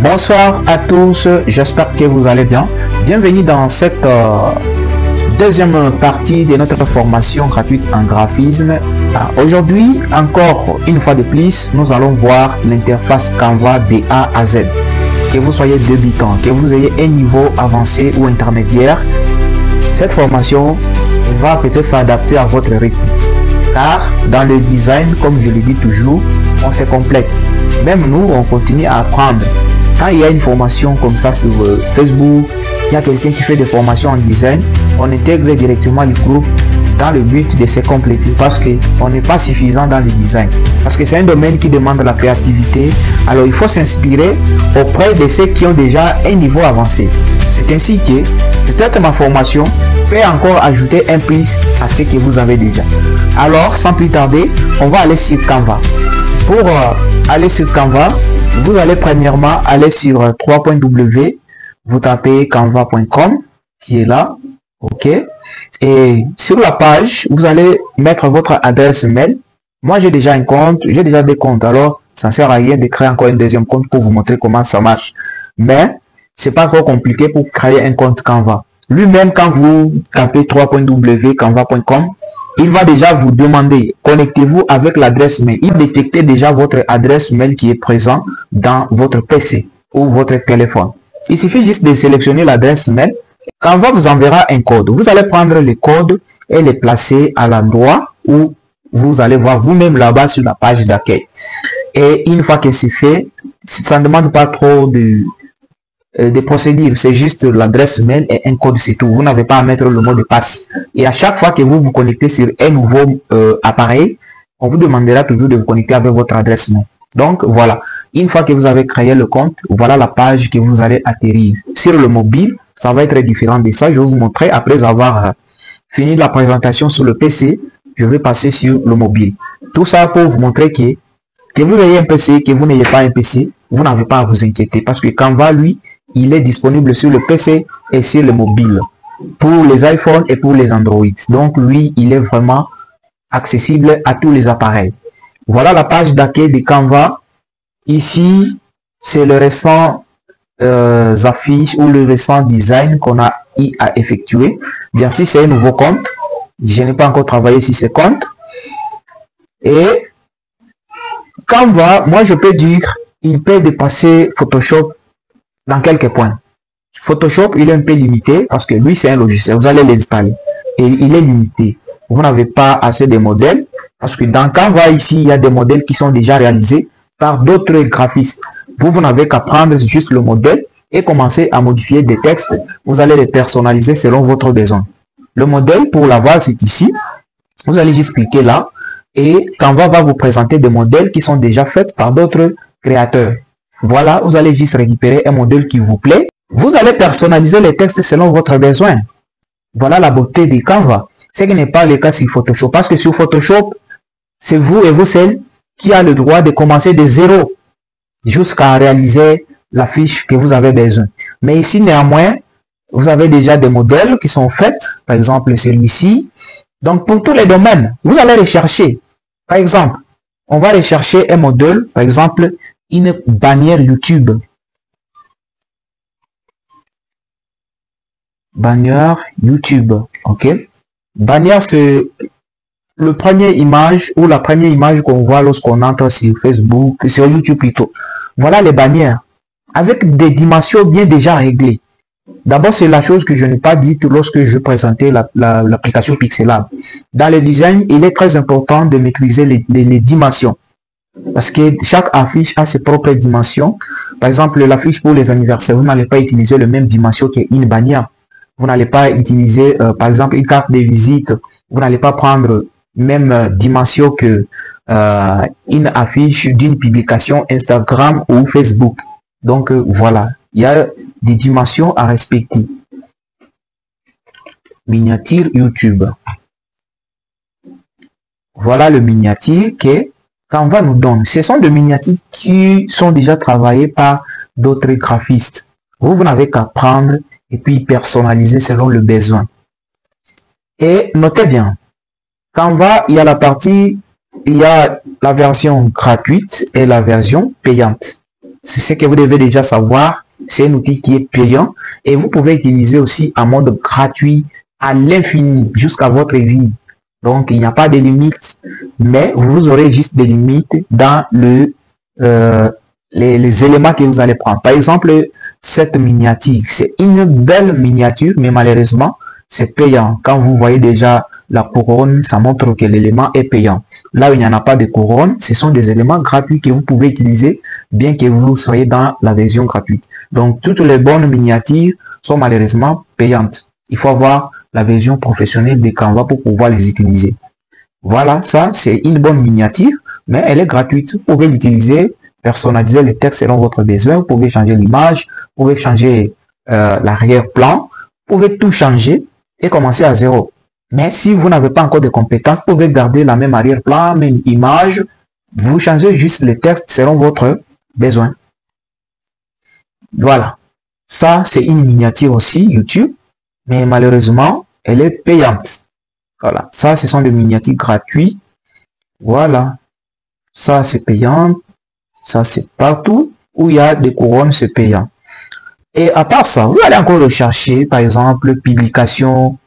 Bonsoir à tous, j'espère que vous allez bien. Bienvenue dans cette deuxième partie de notre formation gratuite en graphisme. Aujourd'hui, encore une fois de plus, nous allons voir l'interface Canva de A à Z. Que vous soyez débutant, que vous ayez un niveau avancé ou intermédiaire, cette formation va peut-être s'adapter à votre rythme. Car dans le design, comme je le dis toujours, on se complète. Même nous, on continue à apprendre. Quand il y a une formation comme ça sur Facebook, il y a quelqu'un qui fait des formations en design, on intègre directement le groupe dans le but de se compléter parce qu'on n'est pas suffisant dans le design. Parce que c'est un domaine qui demande la créativité. Alors il faut s'inspirer auprès de ceux qui ont déjà un niveau avancé. C'est ainsi que peut-être ma formation peut encore ajouter un plus à ce que vous avez déjà. Alors sans plus tarder, on va aller sur Canva. Pour aller sur Canva, vous allez premièrement aller sur www, vous tapez canva.com qui est là, ok, et sur la page vous allez mettre votre adresse mail. Moi j'ai déjà un compte, j'ai déjà des comptes, alors ça ne sert à rien de créer encore un deuxième compte pour vous montrer comment ça marche, mais c'est pas trop compliqué pour créer un compte Canva. Lui-même, quand vous tapez www.canva.com, il va déjà vous demander, connectez-vous avec l'adresse mail. Il détecte déjà votre adresse mail qui est présent dans votre PC ou votre téléphone. Il suffit juste de sélectionner l'adresse mail. Canva vous enverra un code. Vous allez prendre le code et le placer à l'endroit où vous allez voir vous-même là-bas sur la page d'accueil. Et une fois que c'est fait, ça ne demande pas trop de procédures, c'est juste l'adresse mail et un code, c'est tout. Vous n'avez pas à mettre le mot de passe. Et à chaque fois que vous vous connectez sur un nouveau appareil, on vous demandera toujours de vous connecter avec votre adresse mail. Donc voilà, une fois que vous avez créé le compte, voilà la page que vous allez atterrir. Sur le mobile, ça va être différent de ça. Je vais vous montrer après avoir fini la présentation sur le PC. Je vais passer sur le mobile. Tout ça pour vous montrer que vous ayez un PC, que vous n'ayez pas un PC, vous n'avez pas à vous inquiéter parce que Canva, lui, il est disponible sur le PC et sur le mobile pour les iPhones et pour les Android. Donc lui, il est vraiment accessible à tous les appareils. Voilà la page d'accueil de Canva. Ici, c'est le récent affiche ou le récent design qu'on a eu à effectuer. Bien sûr, c'est un nouveau compte. Je n'ai pas encore travaillé sur ce compte. Et Canva, moi je peux dire, il peut dépasser Photoshop dans quelques points. Photoshop, il est un peu limité parce que lui, c'est un logiciel. Vous allez l'installer et il est limité. Vous n'avez pas assez de modèles parce que dans Canva, ici, il y a des modèles qui sont déjà réalisés par d'autres graphistes. Vous n'avez qu'à prendre juste le modèle et commencer à modifier des textes. Vous allez les personnaliser selon votre besoin. Le modèle, pour l'avoir, c'est ici. Vous allez juste cliquer là et Canva va vous présenter des modèles qui sont déjà faits par d'autres créateurs. Voilà, vous allez juste récupérer un modèle qui vous plaît. Vous allez personnaliser les textes selon votre besoin. Voilà la beauté de Canva. Ce qui n'est pas le cas sur Photoshop. Parce que sur Photoshop, c'est vous et vous seul qui a le droit de commencer de zéro jusqu'à réaliser la fiche que vous avez besoin. Mais ici, néanmoins, vous avez déjà des modèles qui sont faits. Par exemple, celui-ci. Donc, pour tous les domaines, vous allez rechercher. Par exemple, on va rechercher un modèle, par exemple, une bannière YouTube. Bannière YouTube, ok. Bannière, c'est le premier image ou la première image qu'on voit lorsqu'on entre sur Facebook, sur YouTube plutôt. Voilà les bannières avec des dimensions bien déjà réglées. D'abord, c'est la chose que je n'ai pas dite lorsque je présentais l'application Pixelab. Dans le design, il est très important de maîtriser les dimensions. Parce que chaque affiche a ses propres dimensions. Par exemple, l'affiche pour les anniversaires, vous n'allez pas utiliser la même dimension qu'une bannière. Vous n'allez pas utiliser, par exemple, une carte de visite. Vous n'allez pas prendre même dimension que une affiche d'une publication Instagram ou Facebook. Donc, voilà. Il y a des dimensions à respecter. Miniature YouTube. Voilà le miniature que Canva nous donne. Ce sont des miniatures qui sont déjà travaillées par d'autres graphistes. Vous n'avez qu'à prendre et puis personnaliser selon le besoin. Et notez bien, Canva, il y a la partie, il y a la version gratuite et la version payante. c'est ce que vous devez déjà savoir. C'est un outil qui est payant et vous pouvez utiliser aussi en mode gratuit à l'infini jusqu'à votre vie. Donc, il n'y a pas de limite, mais vous aurez juste des limites dans les éléments que vous allez prendre. Par exemple, cette miniature, c'est une belle miniature, mais malheureusement, c'est payant. Quand vous voyez déjà la couronne, ça montre que l'élément est payant. Là où il n'y en a pas de couronne, ce sont des éléments gratuits que vous pouvez utiliser, bien que vous soyez dans la version gratuite. Donc, toutes les bonnes miniatures sont malheureusement payantes. Il faut avoir la version professionnelle de Canva pour pouvoir les utiliser. Voilà, ça, c'est une bonne miniature, mais elle est gratuite. Vous pouvez l'utiliser, personnaliser les textes selon votre besoin. Vous pouvez changer l'image, vous pouvez changer l'arrière-plan, vous pouvez tout changer et commencer à zéro. Mais si vous n'avez pas encore de compétences, vous pouvez garder la même arrière-plan, même image. Vous changez juste les textes selon votre besoin. Voilà. Ça, c'est une miniature aussi, YouTube. Mais malheureusement, elle est payante. Voilà. Ça, ce sont des miniatures gratuites. Voilà. Ça, c'est payant. Ça, c'est partout où il y a des couronnes, c'est payant. Et à part ça, vous allez encore rechercher, par exemple, publication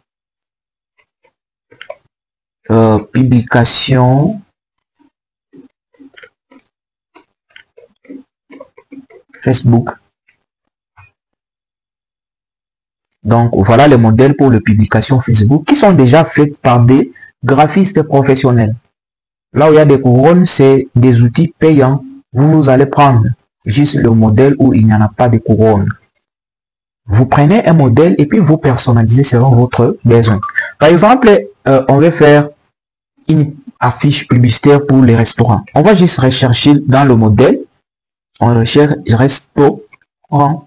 Facebook. Donc, voilà les modèles pour les publications Facebook qui sont déjà faites par des graphistes professionnels. Là où il y a des couronnes, c'est des outils payants. Vous allez prendre juste le modèle où il n'y en a pas de couronne. Vous prenez un modèle et puis vous personnalisez selon votre besoin. Par exemple, on va faire une affiche publicitaire pour les restaurants. On va juste rechercher dans le modèle. On recherche restaurant.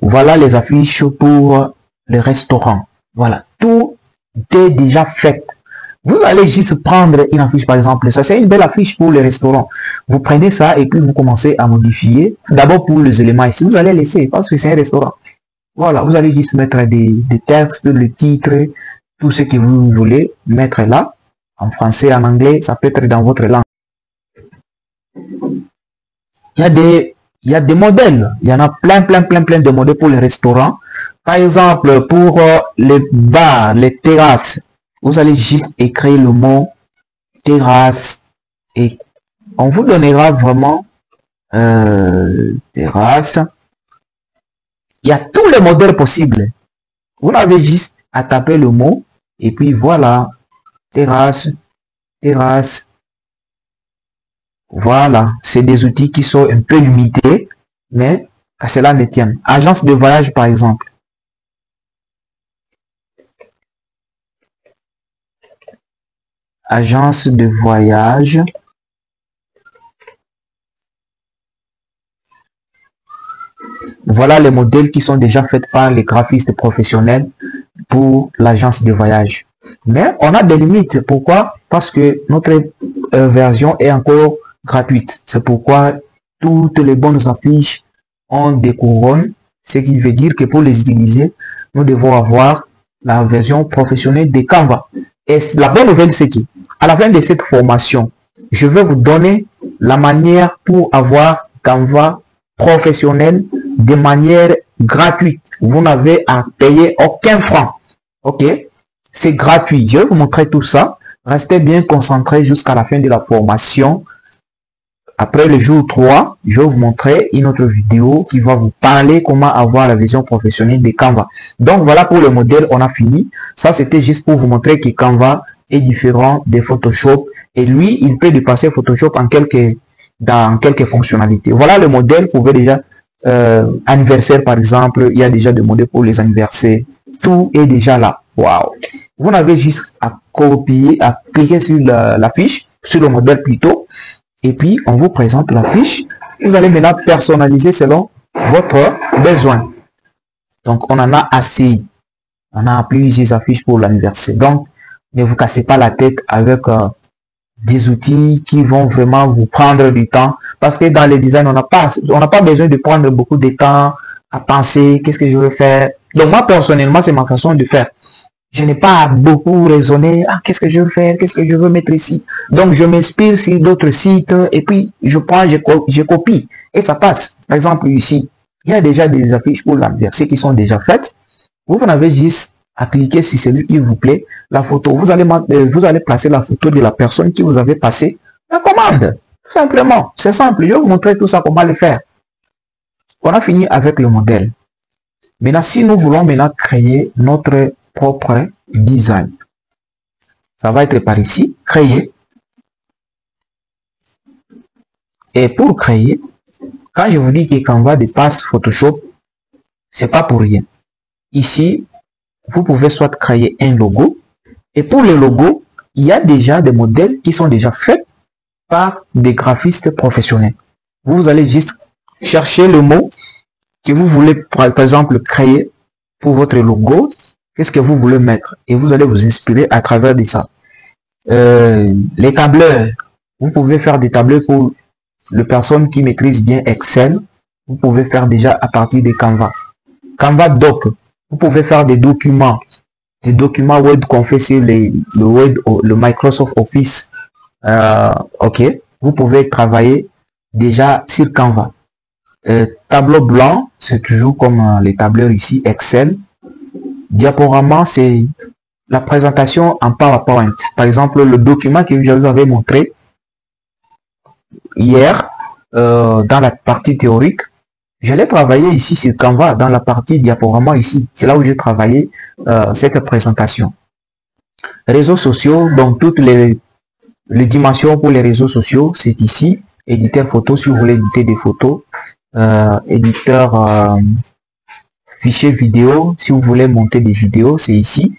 Voilà les affiches pour les restaurants. Voilà, tout est déjà fait. Vous allez juste prendre une affiche, par exemple. Ça, c'est une belle affiche pour les restaurants. Vous prenez ça et puis vous commencez à modifier. D'abord pour les éléments ici, vous allez laisser parce que c'est un restaurant. Voilà, vous allez juste mettre des textes, le titre, tout ce que vous voulez mettre là. En français, en anglais, ça peut être dans votre langue. Il y a des modèles. Il y en a plein de modèles pour les restaurants. Par exemple, pour les bars, les terrasses, vous allez juste écrire le mot terrasse et on vous donnera vraiment terrasse. Il y a tous les modèles possibles. Vous avez juste à taper le mot et puis voilà, terrasse. Voilà, c'est des outils qui sont un peu limités, mais à cela ne tienne. Agence de voyage, par exemple. Agence de voyage. Voilà les modèles qui sont déjà faits par les graphistes professionnels pour l'agence de voyage. Mais on a des limites. Pourquoi? Parce que notre version est encore gratuite. C'est pourquoi toutes les bonnes affiches ont des couronnes. Ce qui veut dire que pour les utiliser, nous devons avoir la version professionnelle de Canva. Et la bonne nouvelle, c'est qu'à la fin de cette formation, je vais vous donner la manière pour avoir Canva professionnel de manière gratuite. Vous n'avez à payer aucun franc. Ok? C'est gratuit. Je vais vous montrer tout ça. Restez bien concentrés jusqu'à la fin de la formation. Après le jour 3, je vais vous montrer une autre vidéo qui va vous parler comment avoir la version professionnelle de Canva. Donc voilà pour le modèle, on a fini. Ça c'était juste pour vous montrer que Canva est différent de Photoshop. Et lui, il peut dépasser Photoshop dans quelques fonctionnalités. Voilà le modèle, vous pouvez déjà, anniversaire par exemple, il y a déjà des modèles pour les anniversaires. Tout est déjà là. Waouh! Vous n'avez juste à copier, à cliquer sur la fiche, sur le modèle plutôt. Et puis, on vous présente la fiche. Vous allez maintenant personnaliser selon votre besoin. Donc, on en a assez. On a plusieurs affiches pour l'anniversaire. Donc, ne vous cassez pas la tête avec des outils qui vont vraiment vous prendre du temps. Parce que dans le design, on n'a pas besoin de prendre beaucoup de temps à penser. Qu'est-ce que je veux faire? Donc, moi, personnellement, c'est ma façon de faire. Je n'ai pas beaucoup raisonné. Ah, qu'est-ce que je veux faire? Qu'est-ce que je veux mettre ici? Donc, je m'inspire sur d'autres sites et puis je prends, je copie et ça passe. Par exemple, ici, il y a déjà des affiches pour l'anniversaire qui sont déjà faites. Vous n'avez juste à cliquer sur celui qui vous plaît, la photo. Vous allez placer la photo de la personne qui vous avait passé la commande. Tout simplement. C'est simple. Je vais vous montrer tout ça, comment le faire. On a fini avec le modèle. Maintenant, si nous voulons maintenant créer notre propre design, ça va être par ici, créer. Et pour créer, quand je vous dis que Canva dépasse Photoshop, c'est pas pour rien. Ici, vous pouvez soit créer un logo. Et pour le logo, il y a déjà des modèles qui sont déjà faits par des graphistes professionnels. Vous allez juste chercher le mot que vous voulez, par exemple, créer pour votre logo. Qu'est-ce que vous voulez mettre? Et vous allez vous inspirer à travers de ça. Les tableurs. Vous pouvez faire des tableurs pour les personnes qui maîtrisent bien Excel. Vous pouvez faire déjà à partir de Canva. Canva Doc. Vous pouvez faire des documents Word qu'on fait sur le Microsoft Office. Ok. Vous pouvez travailler déjà sur Canva. Tableau blanc, c'est toujours comme les tableurs ici, Excel. Diaporama, c'est la présentation en PowerPoint. Par exemple, le document que je vous avais montré hier dans la partie théorique, je l'ai travaillé ici sur Canva, dans la partie diaporama ici. C'est là où j'ai travaillé cette présentation. Réseaux sociaux, donc toutes les dimensions pour les réseaux sociaux, c'est ici. Éditeur photo, si vous voulez éditer des photos. Éditeur fichier vidéo, si vous voulez monter des vidéos, c'est ici.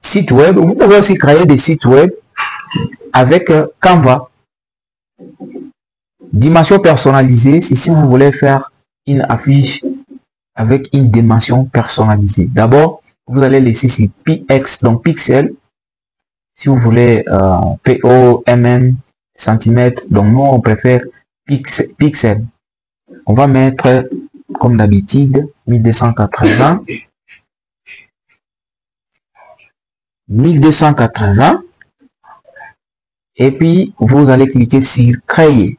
Site web, vous pouvez aussi créer des sites web avec Canva. Dimension personnalisée, c'est si vous voulez faire une affiche avec une dimension personnalisée. D'abord, vous allez laisser sur px, donc pixel. Si vous voulez PO, centimètres, donc nous on préfère pixel. On va mettre comme d'habitude 1280. 1280. Et puis vous allez cliquer sur créer.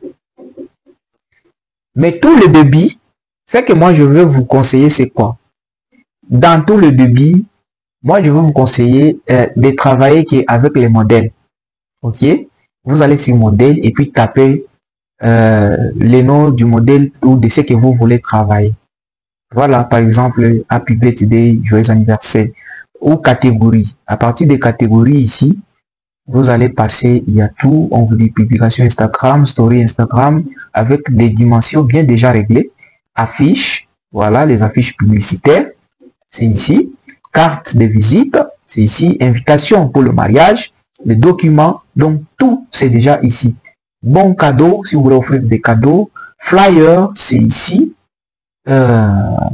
Mais tout le débit, c'est que moi je veux vous conseiller, c'est quoi? Dans tout le débit, moi je veux vous conseiller de travailler avec les modèles. Ok? Vous allez sur modèle et puis taper les noms du modèle ou de ce que vous voulez travailler. Voilà, par exemple, Happy Birthday, joyeux anniversaire, ou catégorie. À partir des catégories ici, vous allez passer, il y a tout, on vous dit publication Instagram, story Instagram, avec des dimensions bien déjà réglées. Affiches, voilà, les affiches publicitaires, c'est ici. Carte de visite, c'est ici. Invitation pour le mariage, les documents, donc tout, c'est déjà ici. Bon cadeau, si vous voulez offrir des cadeaux. Flyer, c'est ici.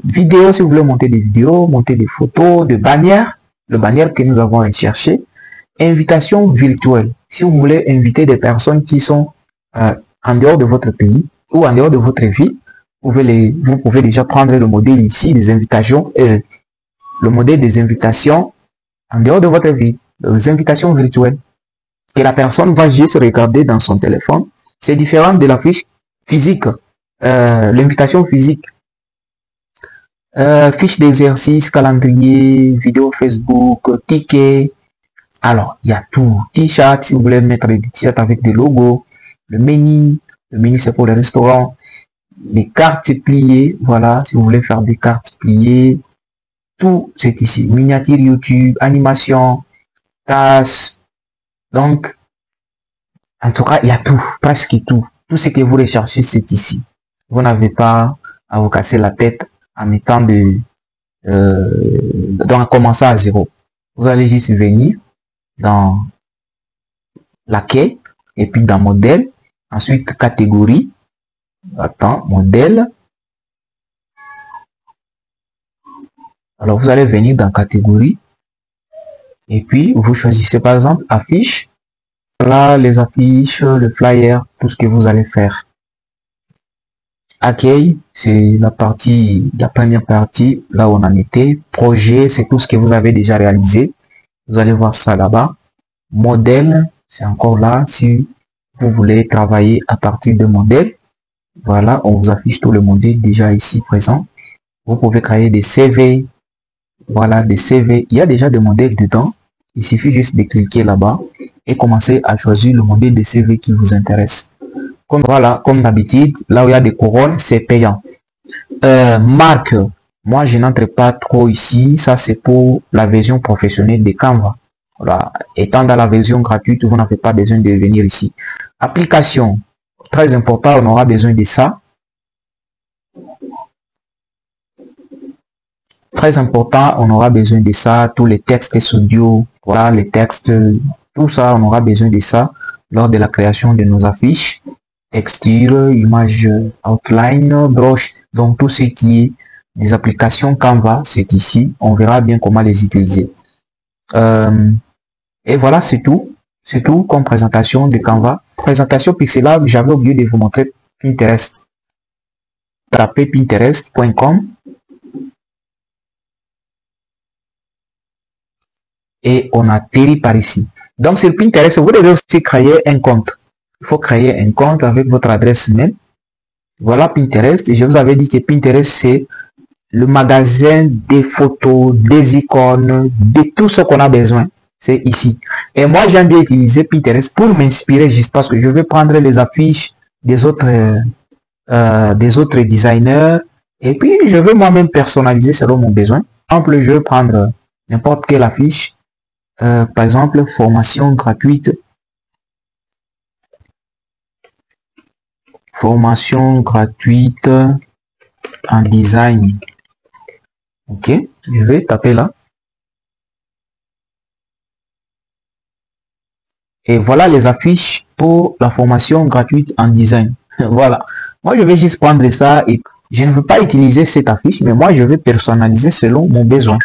Vidéo, si vous voulez monter des vidéos, monter des photos, de bannières, le bannière que nous avons recherché. Invitation virtuelle, si vous voulez inviter des personnes qui sont en dehors de votre pays ou en dehors de votre ville, vous pouvez déjà prendre le modèle ici des invitations, le modèle des invitations en dehors de votre ville, les invitations virtuelles, que la personne va juste regarder dans son téléphone. C'est différent de la fiche physique, l'invitation physique. Fiche d'exercice, calendrier, vidéo Facebook, ticket. Alors, il y a tout. T-shirt, si vous voulez mettre des t-shirts avec des logos. Le menu c'est pour les restaurants. Les cartes pliées, voilà, si vous voulez faire des cartes pliées. Tout, c'est ici. Miniature YouTube, animation, tâches. Donc, en tout cas, il y a tout, presque tout. Tout ce que vous recherchez, c'est ici. Vous n'avez pas à vous casser la tête en mettant donc à commencer à zéro. Vous allez juste venir dans l'accueil et puis dans modèle, ensuite catégorie, modèle. Alors vous allez venir dans catégorie et puis vous choisissez par exemple affiche. Là les affiches, le flyer, tout ce que vous allez faire. Accueil, c'est la première partie, là où on en était. Projet, c'est tout ce que vous avez déjà réalisé. Vous allez voir ça là-bas. Modèle, c'est encore là. Si vous voulez travailler à partir de modèles, voilà, on vous affiche tout le modèle déjà ici présent. Vous pouvez créer des CV. Voilà, des CV. Il y a déjà des modèles dedans. Il suffit juste de cliquer là-bas et commencer à choisir le modèle de CV qui vous intéresse. Comme voilà, comme d'habitude, là où il y a des couronnes, c'est payant. Marque, moi je n'entre pas trop ici. Ça c'est pour la version professionnelle de Canva. Voilà. Étant dans la version gratuite, vous n'avez pas besoin de venir ici. Application, très important, on aura besoin de ça. Très important, on aura besoin de ça. Tous les textes audio, voilà, les textes, tout ça, on aura besoin de ça lors de la création de nos affiches. Texture, image, outline, broche, donc tout ce qui est des applications Canva, c'est ici. On verra bien comment les utiliser. Et voilà, c'est tout. C'est tout comme présentation de Canva. Présentation pixelable, j'avais oublié de vous montrer Pinterest. Tapez pinterest.com et on atterrit par ici. Donc sur Pinterest, vous devez aussi créer un compte. Il faut créer un compte avec votre adresse mail. Voilà Pinterest. Je vous avais dit que Pinterest, c'est le magasin des photos, des icônes, de tout ce qu'on a besoin. C'est ici. Et moi, j'aime bien utiliser Pinterest pour m'inspirer juste parce que je vais prendre les affiches des autres designers et puis je vais moi-même personnaliser selon mon besoin. Par exemple, je vais prendre n'importe quelle affiche. Par exemple, formation gratuite. Formation gratuite en design. Ok, je vais taper là. Et voilà les affiches pour la formation gratuite en design. Voilà. Moi, je vais juste prendre ça et je ne veux pas utiliser cette affiche, mais moi, je vais personnaliser selon mon besoin.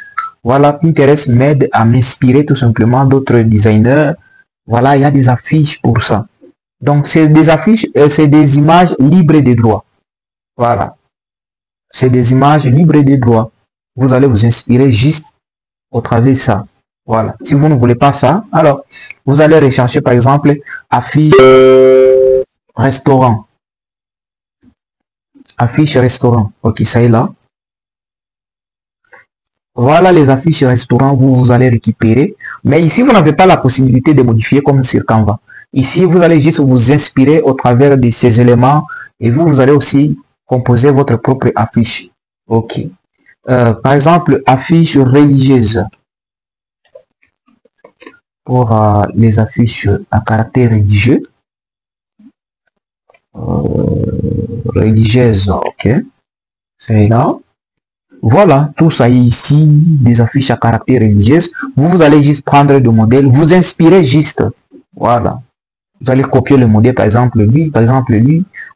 Voilà, Pinterest m'aide à m'inspirer tout simplement d'autres designers. Voilà, il y a des affiches pour ça. Donc, c'est des affiches, c'est des images libres de droit. Voilà. C'est des images libres de droit. Vous allez vous inspirer juste au travers de ça. Voilà. Si vous ne voulez pas ça, alors, vous allez rechercher, par exemple, affiche restaurant. Affiche restaurant. Ok, ça est là. Voilà les affiches restaurant, vous allez récupérer. Mais ici, vous n'avez pas la possibilité de modifier comme sur Canva. Ici, vous allez juste vous inspirer au travers de ces éléments et vous allez aussi composer votre propre affiche. Ok. Par exemple, affiche religieuse. Pour les affiches à caractère religieux. Religieuse, ok. C'est là. Voilà, tout ça ici, des affiches à caractère religieux. Vous allez juste prendre le modèle, vous inspirez juste. Voilà. Vous allez copier le modèle, par exemple, lui,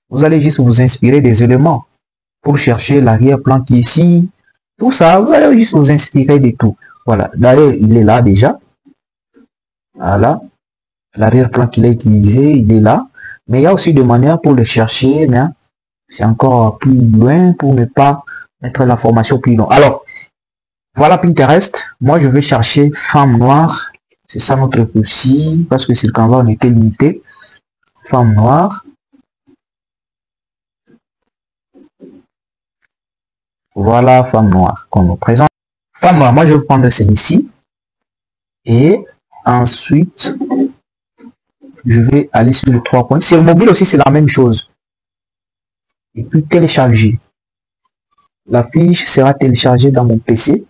Vous allez juste vous inspirer des éléments pour chercher l'arrière-plan qui est ici. Tout ça, vous allez juste vous inspirer de tout. Voilà. D'ailleurs, il est là déjà. Voilà. L'arrière-plan qu'il a utilisé, il est là. Mais il y a aussi des manières pour le chercher, mais c'est encore plus loin pour ne pas mettre la formation plus long. Alors, voilà Pinterest. Moi, je vais chercher femme noire. C'est ça notre souci, parce que sur Canva, on était limité. Femme noire. Voilà, femme noire qu'on nous présente. Femme noire, moi, je vais prendre celle-ci. Et ensuite, je vais aller sur le 3 points. Sur le mobile aussi, c'est la même chose. Et puis, télécharger. La fiche sera téléchargée dans mon PC.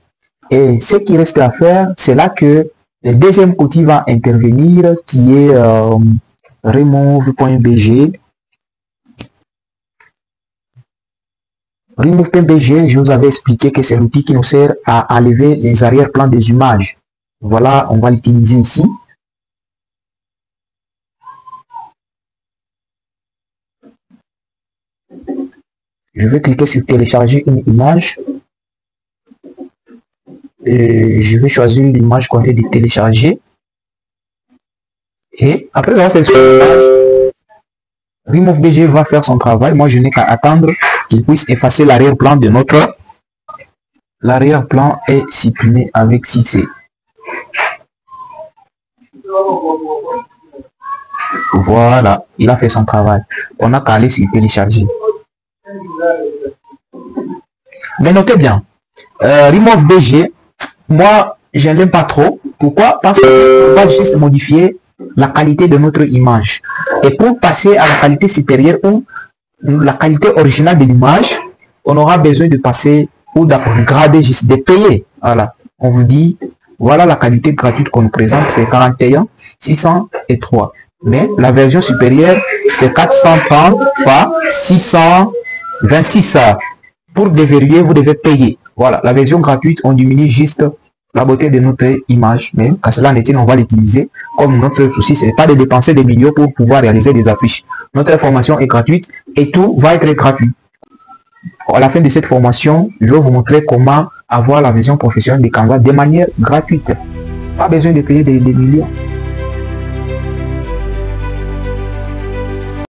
Et ce qui reste à faire, c'est là que le deuxième outil va intervenir, qui est remove.bg. Remove.bg, je vous avais expliqué que c'est l'outil qui nous sert à enlever les arrière-plans des images. Voilà, on va l'utiliser ici. Je vais cliquer sur télécharger une image. Et je vais choisir l'image qu'on vient de télécharger. Et après avoir sélectionné l'image, remove.bg va faire son travail. Moi, je n'ai qu'à attendre qu'il puisse effacer l'arrière-plan de notre. L'arrière-plan est supprimé avec succès. Voilà, il a fait son travail. On a qu'à aller s'y télécharger. Mais notez bien, Remove BG, moi, je n'aime pas trop. Pourquoi? Parce qu'on va juste modifier la qualité de notre image. Et pour passer à la qualité supérieure ou la qualité originale de l'image, on aura besoin de passer ou d'upgrader, juste de payer. Voilà, on vous dit, voilà la qualité gratuite qu'on nous présente, c'est 41 603. Mais la version supérieure, c'est 430 fois 626. Pour déverrouiller, vous devez payer. Voilà, la version gratuite, on diminue juste la beauté de notre image, mais qu'à cela n'était, on va l'utiliser. Comme notre souci, ce n'est pas de dépenser des millions pour pouvoir réaliser des affiches. Notre formation est gratuite et tout va être gratuit. À la fin de cette formation, je vais vous montrer comment avoir la version professionnelle de Canva de manière gratuite. Pas besoin de payer des millions.